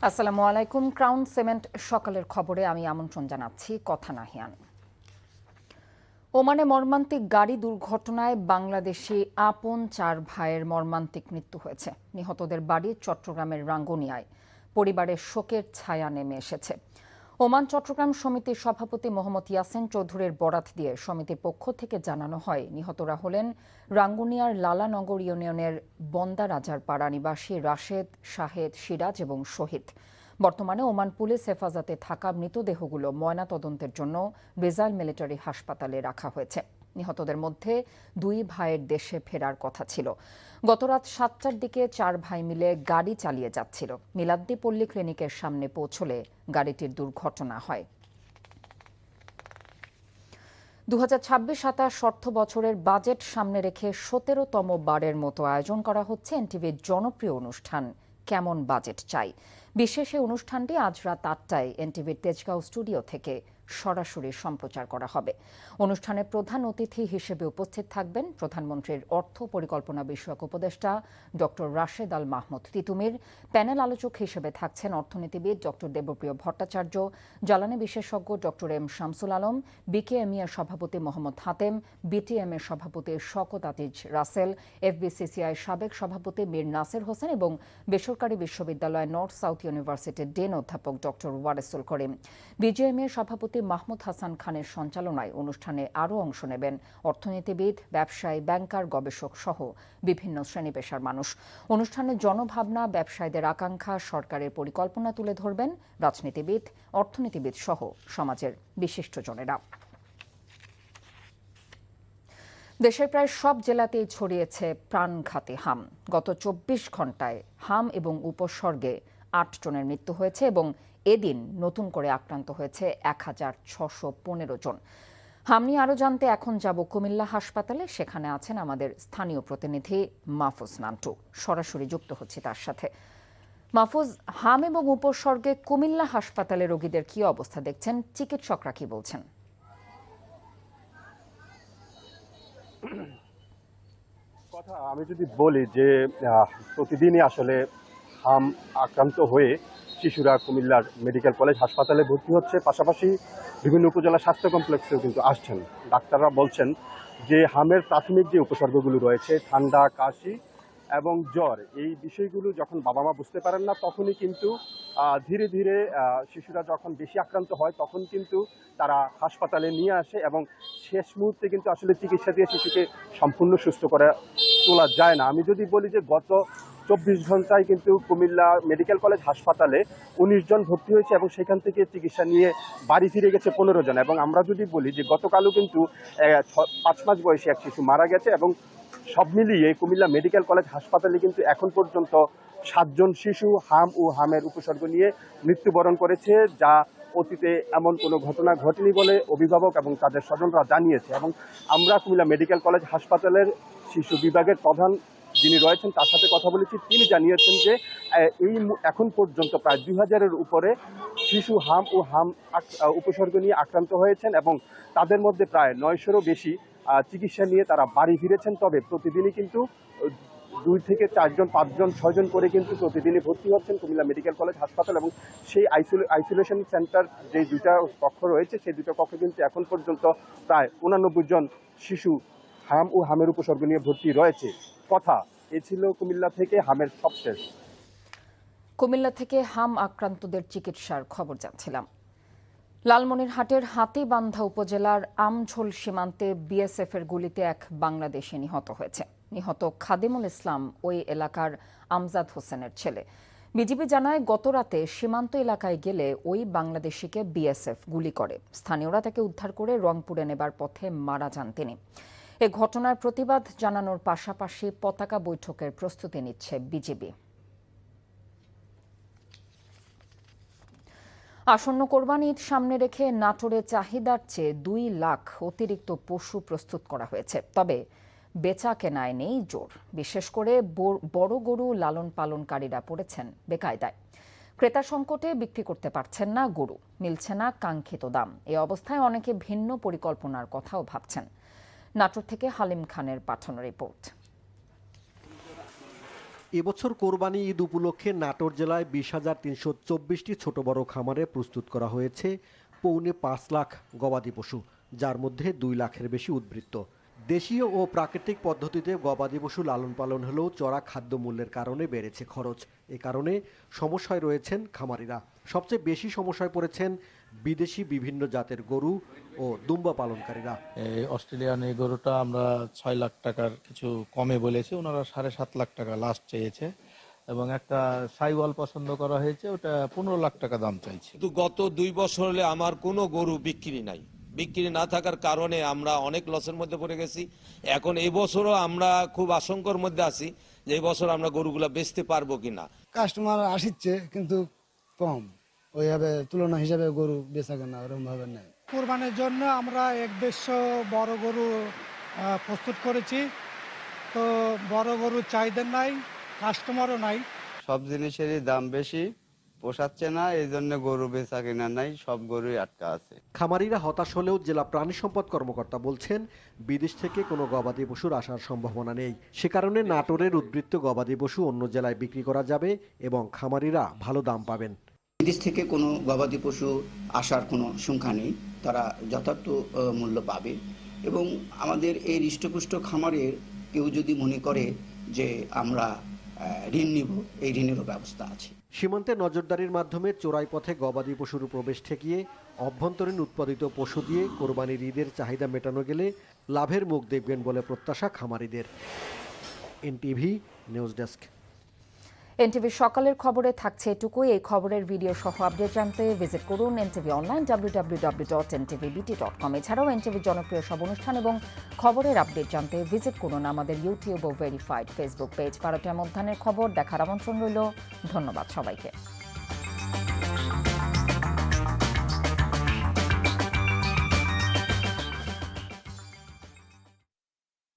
আসসালামু আলাইকুম। Crown cement সকালের খবরে আমি আমন্ত্রণ জানাচ্ছি কথা নাহিয়ান। ওমানে মর্মান্তিক গাড়ি দুর্ঘটনায় বাংলাদেশি আপন 4 ভাইয়ের মর্মান্তিক মৃত্যু হয়েছে। নিহতদের বাড়ি চট্টগ্রামের রাঙ্গুনিয়ায়। পরিবারের শোকের ছায়া নেমে এসেছে। ওমান চট্টগ্রাম সমিতির সভাপতি মোহাম্মদ ইয়াসিন চৌধুরীর বরাত দিয়ে সমিতির পক্ষ থেকে জানানো হয়, নিহতরা হলেন রাঙ্গুনিয়ার লালানগর ইউনিয়নের বন্দা রাজার পাড়া নিবাসী রাশেদ, শাহেদ, সিরাজ এবং শহীদ। বর্তমানে ওমান পুলিশ হেফাজতে থাকা মৃতদেহগুলো ময়নাতদন্তের জন্য রিজাল মিলিটারি হাসপাতালে রাখা হয়েছে। নিহতদের মধ্যে 2 ভাইয়ের দেশে ফেরার কথা ছিল। গতরাত 7টার দিকে 4 ভাই মিলে গাড়ি চালিয়ে যাচ্ছিল। মিলাদ্দি পল্লী ক্লিনিকের সামনে পৌঁছলে গাড়িটির দুর্ঘটনা হয়। 2026-27 অর্থ বছরের বাজেট সামনে রেখে 17তম বারের মতো আয়োজন করা হচ্ছে এনটিভির জনপ্রিয় অনুষ্ঠান কেমন বাজেট চাই। বিশেষ এই অনুষ্ঠানটি আজ রাত 8টায় এনটিভির তেজগাঁও স্টুডিও থেকে সরাসরি সম্প্রচার করা হবে। অনুষ্ঠানে প্রধান অতিথি হিসেবে উপস্থিত থাকবেন প্রধানমন্ত্রীর অর্থ পরিকল্পনা বিষয়ক উপদেষ্টা ডক্টর রাশেদ আল মাহমুদ তিতুমির। প্যানেল আলোচক হিসেবে থাকছেন অর্থনীতিবিদ ডক্টর দেবপ্রিয় ভট্টাচার্য, জ্বালানি বিশেষজ্ঞ ডক্টর এম শামসুল আলম, বিকেএমইএর সভাপতি মোহাম্মদ হাতেম, বিটিএম এর সভাপতি শওকত আতিজ রাসেল, এফবিসিসিআই সাবেক সভাপতি মীর নাসির হোসেন এবং বেসরকারি বিশ্ববিদ্যালয় নর্থ সাউথ ইউনিভার্সিটির ডেন অধ্যাপক ডক্টর ওয়ারেসুল করিম। বিজেএমইএর সভাপতি মাহমুদ হাসান খানের সঞ্চালনায় অনুষ্ঠানে আরও অংশ নেবেন অর্থনীতিবিদ, ব্যবসায়ী, ব্যাংকার, গবেষক সহ বিভিন্ন শ্রেণী পেশার মানুষ। অনুষ্ঠানে জনভাবনা, ব্যবসায়ীদের আকাঙ্ক্ষা, সরকারের পরিকল্পনা তুলে ধরবেন রাজনীতিবিদ, অর্থনীতিবিদ সহ সমাজের বিশিষ্টজনেরা। দেশের প্রায় সব জেলাতেই ছড়িয়েছে প্রাণঘাতী হাম। গত 24 ঘণ্টায় হাম এবং উপসর্গে 8 জনের মৃত্যু হয়েছে এবং এদিন নতুন করে আক্রান্ত হয়েছে 1615 জন। হাম নিয়ে আরও জানতে এখন যাব কুমিল্লা হাসপাতালে। সেখানে আছেন আমাদের স্থানীয় প্রতিনিধি মাহফুজ নান্টু। সরাসরি যুক্ত হচ্ছে তার সাথে। মাহফুজ, হাম এবং উপসর্গে কুমিল্লা হাসপাতালে রোগীদের কি অবস্থা দেখছেন? চিকিৎসকরা কি বলছেন? কথা আমি যদি বলি যে প্রতিদিনই আসলে হাম আক্রান্ত হয়ে শিশুরা কুমিল্লার মেডিকেল কলেজ হাসপাতালে ভর্তি হচ্ছে, পাশাপাশি বিভিন্ন উপজেলা স্বাস্থ্য কমপ্লেক্সেও কিন্তু আসছেন। ডাক্তাররা বলছেন যে হামের প্রাথমিক যে উপসর্গগুলো রয়েছে, ঠান্ডা, কাশি এবং জ্বর, এই বিষয়গুলো যখন বাবা মা বুঝতে পারেন না তখনই কিন্তু ধীরে ধীরে শিশুরা যখন বেশি আক্রান্ত হয় তখন কিন্তু তারা হাসপাতালে নিয়ে আসে এবং শেষ মুহূর্তে কিন্তু আসলে চিকিৎসা দিয়ে শিশুকে সম্পূর্ণ সুস্থ করে তোলা যায় না। আমি যদি বলি যে গত 24 ঘন্টায় কিন্তু কুমিল্লা মেডিকেল কলেজ হাসপাতালে 19 জন ভর্তি হয়েছে এবং সেখান থেকে চিকিৎসা নিয়ে বাড়ি ফিরে গেছে 15 জন। এবং আমরা যদি বলি যে গতকালও কিন্তু 5 মাস বয়সী এক শিশু মারা গেছে এবং সব মিলিয়ে কুমিল্লা মেডিকেল কলেজ হাসপাতালে কিন্তু এখন পর্যন্ত 7 জন শিশু হাম ও হামের উপসর্গ নিয়ে মৃত্যুবরণ করেছে, যা অতীতে এমন কোনো ঘটনা ঘটেনি বলে অভিভাবক এবং তাদের স্বজনরা জানিয়েছে। এবং আমরা কুমিল্লা মেডিকেল কলেজ হাসপাতালের শিশু বিভাগের প্রধান যিনি রয়েছেন তার সাথে কথা বলেছি। তিনি জানিয়েছেন যে এই এখন পর্যন্ত প্রায় 2000-এর উপরে শিশু হাম ও হাম উপসর্গ নিয়ে আক্রান্ত হয়েছেন এবং তাদের মধ্যে প্রায় 900-রও বেশি চিকিৎসা নিয়ে তারা বাড়ি ফিরেছেন। তবে প্রতিদিনই কিন্তু 2 থেকে 4 জন, 5 জন, 6 জন করে কিন্তু প্রতিদিনই ভর্তি হচ্ছেন কুমিল্লা মেডিকেল কলেজ হাসপাতাল। এবং সেই আইসোলেশন সেন্টার যে 2টা কক্ষ রয়েছে, সেই 2টা কক্ষে কিন্তু এখন পর্যন্ত প্রায় 89 জন শিশু হাম ও হামের উপসর্গ নিয়ে ভর্তি রয়েছে। কথা এ ছিল কুমিল্লা থেকে হামের সবশেষ। কুমিল্লা থেকে হাম আক্রান্তদের চিকিৎসার খবর জানছিলাম। লালমনিরহাটের হাতীবান্ধা উপজেলার আমঝোল সীমান্তে বিএসএফ এর গুলিতে এক বাংলাদেশি নিহত হয়েছে। নিহত খাদিমুল ইসলাম ওই এলাকার আমজাদ হোসেনের ছেলে। বিজিবি জানায়, গতরাতে সীমান্ত এলাকায় গেলে ওই বাংলাদেশিকে বিএসএফ গুলি করে। স্থানীয়রা তাকে উদ্ধার করে রংপুরে নেবার পথে মারা যান তিনি। এ ঘটনার প্রতিবাদ জানানোর পাশাপাশি পতাকা বৈঠকের প্রস্তুতি নিচ্ছে বিজিবি। আসন্ন কোরবানি ঈদ সামনে রেখে নাটোরে চাহিদার চেয়ে 2 লাখ অতিরিক্ত পশু প্রস্তুত করা হয়েছে। তবে বেচা কেনায় নেই জোর। বিশেষ করে বড় গরু লালন পালনকারীরা পড়েছেন বেকায়দায়। ক্রেতা সংকটে বিক্রি করতে পারছেন না গরু, মিলছে না কাঙ্ক্ষিত দাম। এ অবস্থায় অনেকে ভিন্ন পরিকল্পনার কথাও ভাবছেন। নাটোর থেকে হালিম খানের পাঠানো রিপোর্ট। এবছর কোরবানি ঈদ উপলক্ষে নাটোর জেলায় 20,324টি ছোট বড় খামারে প্রস্তুত করা হয়েছে 4.5 লাখ গবাদি পশু, যার মধ্যে 2 লাখের বেশি উদ্বৃত্ত। দেশীয় ও প্রাকৃতিক পদ্ধতিতে গবাদি পশু লালন পালন হলেও চড়া খাদ্য মূল্যের কারণে বেড়েছে খরচ। এ কারণে সমস্যায় রয়েছেন খামারিরা। সবচেয়ে বেশি সমস্যায় পড়েছেন বিদেশি বিভিন্ন জাতের গরু ও দুম্বা পালনকারীরা। এই অস্ট্রেলিয়ান এই গরুটা আমরা 6 লাখ টাকার কিছু কমে বলেছি, ওনারা 7.5 লাখ টাকা লাস্ট চেয়েছে, এবং একটা সাইওয়াল পছন্দ করা হয়েছে, ওটা 15 লাখ টাকা দাম চাইছে। কিন্তু গত 2 বছর হলে আমার কোনো গরু বিক্রি নাই। বিক্রি না থাকার কারণে আমরা অনেক লসের মধ্যে পড়ে গেছি। এখন এই বছরও আমরা খুব আশঙ্কার মধ্যে আছি যে এই বছর আমরা গরুগুলা বেচতে পারবো কিনা। কাস্টমার আসছে কিন্তু কম, ওইভাবে তুলনা হিসাবে গরু বেচা কেনা ওরকম ভাবে নেই। কোরবানির জন্য আমরা 150 বড় গরু প্রস্তুত করেছি, তো বড় গরু চাহিদা নাই, কাস্টমারও নাই। সব জিনিসেরই দাম বেশি, পোষাচ্ছে না, এই জন্য গরু বেচা কেনা নাই, সব গরুই আটকা আছে। খামারিরা হতাশ হলেও জেলা প্রাণী সম্পদ কর্মকর্তা বলছেন বিদেশ থেকে কোনো গবাদি পশুর আসার সম্ভাবনা নেই। সে কারণে নাটোরের উদ্বৃত্ত গবাদি পশু অন্য জেলায় বিক্রি করা যাবে এবং খামারিরা ভালো দাম পাবেন। বিদেশ থেকে কোনো গবাদি পশু আসার কোনো সংখ্যা নেই, তারা যথার্থ মূল্য পাবে। এবং আমাদের এই হৃষ্টপুষ্ট খামারের কেউ যদি মনে করে যে আমরা ঋণ নিব, এই ঋণেরও ব্যবস্থা আছে। সীমান্তে নজরদারির মাধ্যমে চোরাই পথে গবাদি পশুর প্রবেশ ঠেকিয়ে অভ্যন্তরীণ উৎপাদিত পশু দিয়ে কোরবানির ঈদের চাহিদা মেটানো গেলে লাভের মুখ দেখবেন বলে প্রত্যাশা খামারিদের। NTV news desk. এনটিভির সকালের খবরে থাকছে এটুকুই। এই খবরের ভিডিও সহ আপডেট জানতে ভিজিট করুন এনটিভি অনলাইন www.ntvbt.com। এছাড়াও এনটিভির জনপ্রিয় সব অনুষ্ঠান এবং খবরের আপডেট জানতে ভিজিট করুন আমাদের ইউটিউব ও ভেরিফাইড ফেসবুক পেজ। 12টার মধ্যাহ্নের খবর দেখার আমন্ত্রণ রইল। ধন্যবাদ সবাইকে।